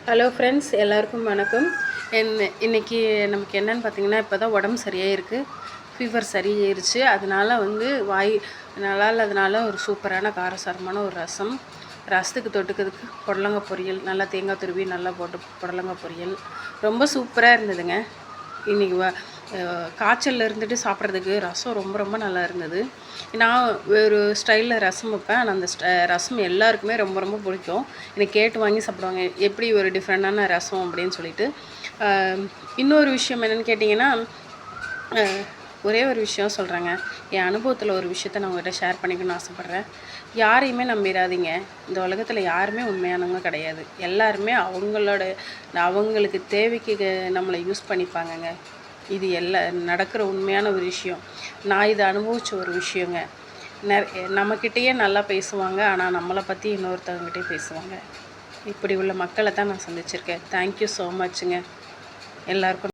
Hello friends, எல்லாருக்கும் வணக்கம். இன்னைக்கு நமக்கு என்னன்னு பார்த்தீங்கன்னா, இப்போ தான் உடம்பு சரியாக இருக்குது. ஃபீவர் சரியாயிருச்சு. அதனால வாய் நல்லா இல்லாதனால ஒரு சூப்பரான காரசாரமான ஒரு ரசத்துக்கு தொட்டுக்கிறதுக்கு புடலங்காய் பொரியல், நல்லா தேங்காய் துருவி நல்லா போட்டு புடலங்காய் பொரியல் ரொம்ப சூப்பராக இருந்ததுங்க. இன்றைக்கி காய்ச்சலில் இருந்துட்டு சாப்பிட்றதுக்கு ரசம் ரொம்ப ரொம்ப நல்லா இருந்தது. நான் ஒரு ஸ்டைலில் ரசம் வைப்பேன். ஆனால் அந்த ரசம் எல்லாருக்குமே ரொம்ப ரொம்ப பிடிக்கும். எனக்கு கேட்டு வாங்கி சாப்பிடுவாங்க, எப்படி ஒரு டிஃப்ரெண்டான ரசம் அப்படின்னு சொல்லிட்டு. இன்னொரு விஷயம் என்னென்னு கேட்டிங்கன்னா, ஒரே ஒரு விஷயம் சொல்கிறேங்க. என் அனுபவத்தில் ஒரு விஷயத்த நான் உங்கள்கிட்ட ஷேர் பண்ணிக்கணும்னு ஆசைப்பட்றேன். யாரையுமே நம்பிடாதீங்க. இந்த உலகத்தில் யாருமே உண்மையானவங்க கிடையாது. எல்லாருமே அவங்களுக்கு தேவைக்கு நம்மளை யூஸ் பண்ணிப்பாங்கங்க. இது நடக்கிற உண்மையான ஒரு விஷயம். நான் இதை அனுபவித்த ஒரு விஷயங்க. நம்மக்கிட்டேயே நல்லா பேசுவாங்க, ஆனால் நம்மளை பற்றி இன்னொருத்தவங்ககிட்டே பேசுவாங்க. இப்படி உள்ள மக்களை தான் நான் சந்திச்சிருக்கேன். தேங்க்யூ ஸோ மச்சுங்க எல்லாருக்கும்.